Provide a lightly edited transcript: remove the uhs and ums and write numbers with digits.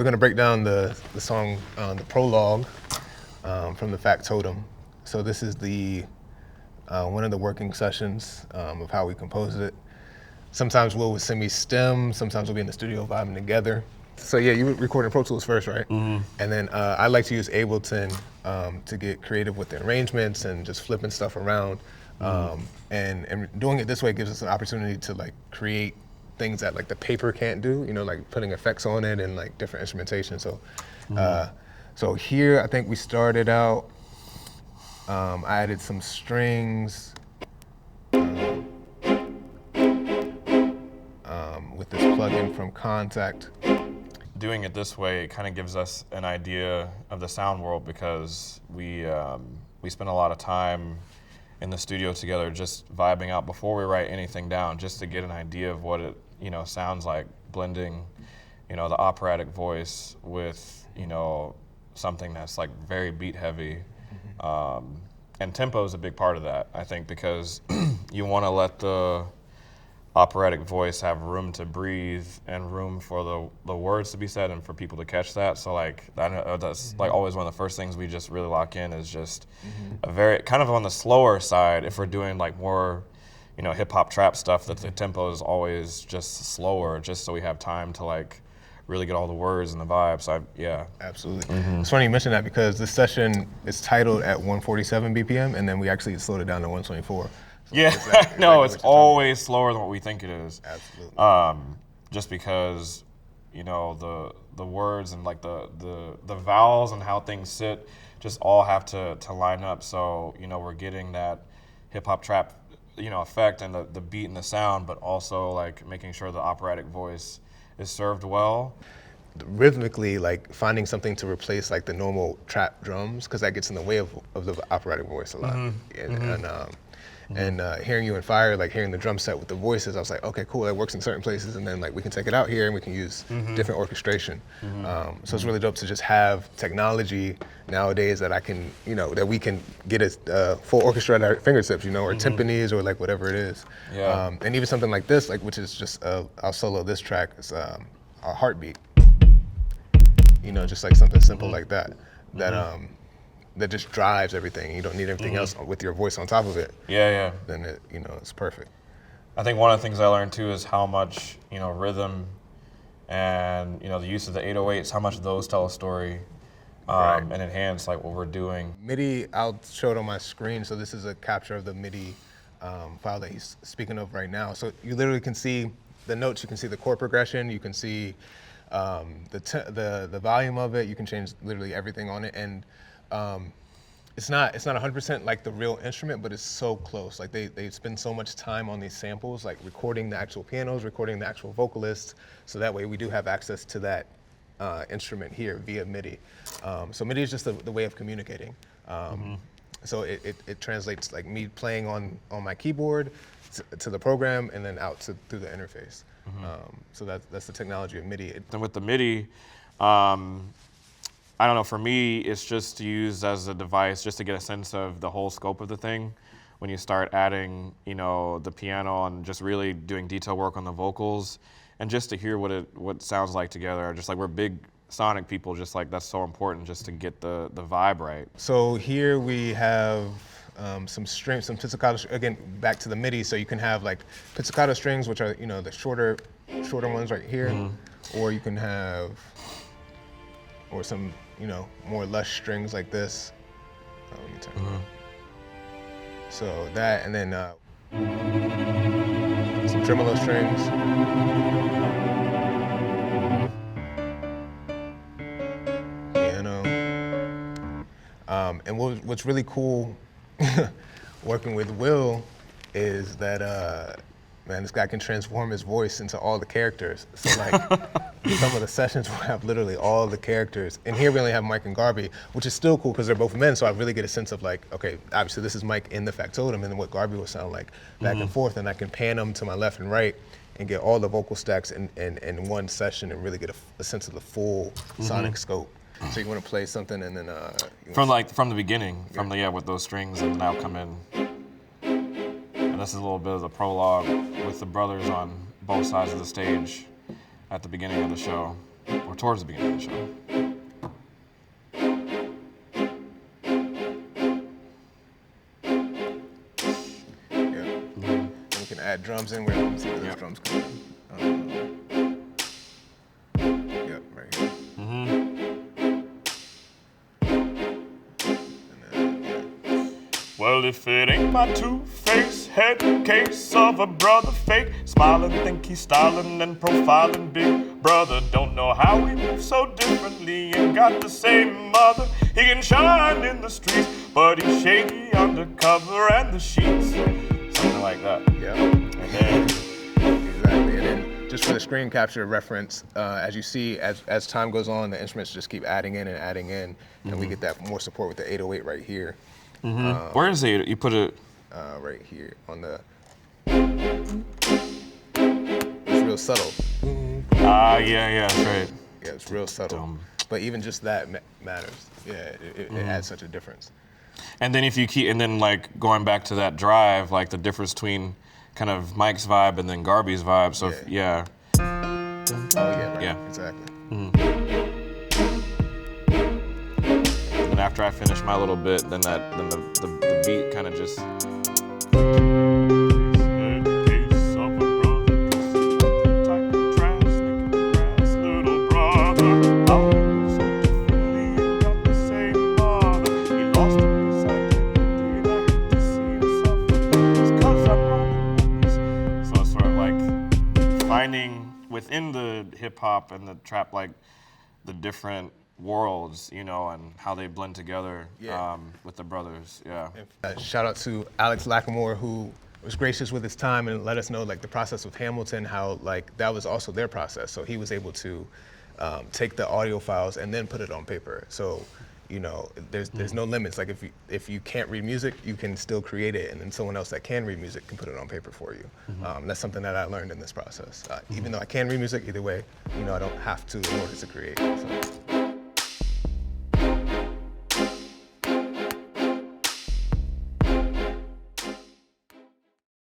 we're gonna break down the song, the prologue from the FACTOTUM. So this is the one of the working sessions of how we compose it. Sometimes we'll send me stem, sometimes we'll be in the studio vibing together. So yeah, you record in Pro Tools first, right? Mm-hmm. And then I like to use Ableton to get creative with the arrangements and just flipping stuff around. And doing it this way gives us an opportunity to like create things that like the paper can't do, you know, like putting effects on it and like different instrumentation. So, so here I think we started out, I added some strings with this plugin from Contact. Doing it this way kind of gives us an idea of the sound world because we spend a lot of time in the studio together just vibing out before we write anything down, just to get an idea of what it sounds like, blending the operatic voice with something that's like very beat heavy. And tempo is a big part of that, I think, because you want to let the operatic voice have room to breathe and room for the words to be said and for people to catch that. So like that's like always one of the first things we just really lock in is just a very kind of on the slower side. If we're doing like more hip hop trap stuff, that the tempo is always just slower, just so we have time to like really get all the words and the vibes. So yeah. Absolutely. It's funny you mentioned that because this session is titled at 147 BPM and then we actually slowed it down to 124. So yeah, no, it's always slower than what we think it is. Absolutely. Just because, the words and like the vowels and how things sit just all have to line up. So, we're getting that hip hop trap, effect and the beat and the sound, but also like making sure the operatic voice is served well. Rhythmically, like finding something to replace like the normal trap drums, because that gets in the way of the operatic voice a lot. And hearing you in Fire, like hearing the drum set with the voices, I was like, okay, cool, that works in certain places, and then like we can take it out here and we can use different orchestration. So it's really dope to just have technology nowadays that I can, that we can get a full orchestra at our fingertips, or timpanis or like whatever it is. Yeah. And even something like this, like which is just I'll solo this track, is a heartbeat. Just like something simple like that. That just drives everything. You don't need anything else with your voice on top of it. Yeah. Then it's perfect. I think one of the things I learned too is how much rhythm and the use of the 808s, how much those tell a story and enhance like what we're doing. MIDI, I'll show it on my screen. So this is a capture of the MIDI file that he's speaking of right now. So you literally can see the notes, you can see the chord progression, you can see the volume of it. You can change literally everything on it, and it's not 100% like the real instrument, but it's so close. Like they spend so much time on these samples, like recording the actual pianos, recording the actual vocalists, so that way we do have access to that instrument here via MIDI. So MIDI is just the way of communicating. So it translates like me playing on my keyboard to the program and then out through the interface. So that's the technology of MIDI. And with the MIDI, I don't know, for me, it's just used as a device just to get a sense of the whole scope of the thing. When you start adding, the piano and just really doing detail work on the vocals, and just to hear what it sounds like together. Just like we're big sonic people, just like that's so important just to get the vibe right. So here we have some strings, some pizzicato, again, back to the MIDI, so you can have like pizzicato strings, which are, the shorter ones right here, or you can have, or some, more lush strings like this. Let me turn it on. So that, and then some tremolo strings. Piano. And what's really cool working with Will is that, man, this guy can transform his voice into all the characters. So like, some of the sessions will have literally all the characters. And here we only have Mike and Garby, which is still cool because they're both men, so I really get a sense of like, okay, obviously this is Mike in the FACTOTUM and what Garby will sound like back and forth, and I can pan them to my left and right and get all the vocal stacks in one session and really get a sense of the full sonic scope. So you want to play something and then from the beginning, with those strings, and now come in. And this is a little bit of the prologue with the brothers on both sides of the stage at the beginning of the show. or towards the beginning of the show. Add drums in where you can see those drums come in. Yep, right here. Well, if it ain't my two-faced head case of a brother fake, smiling, think he's styling and profiling, big brother don't know how we move so differently and got the same mother. He can shine in the streets, but he's shady undercover and the sheets. Something like that. Yeah. And then, exactly. And then just for the screen capture reference, as you see, as time goes on, the instruments just keep adding in, and we get that more support with the 808 right here. Where is it? You put it right here on the. It's real subtle. yeah, that's right. Yeah, it's real subtle. But even just that matters. Yeah, it adds such a difference. And then if you keep, and then like going back to that drive, like the difference between kind of Mike's vibe and then Garby's vibe. So Yeah. Oh yeah, right. Yeah. Exactly. And after I finish my little bit, then the beat kind of just. Finding within the hip hop and the trap, like the different worlds, you know, and how they blend together with the brothers. Yeah. Shout out to Alex Lackamore, who was gracious with his time and let us know like the process with Hamilton, how like that was also their process. So he was able to take the audio files and then put it on paper. So, you know, there's no limits. Like if you can't read music, you can still create it, and then someone else that can read music can put it on paper for you. That's something that I learned in this process. Even though I can read music, either way, you know, I don't have to in order to create. So.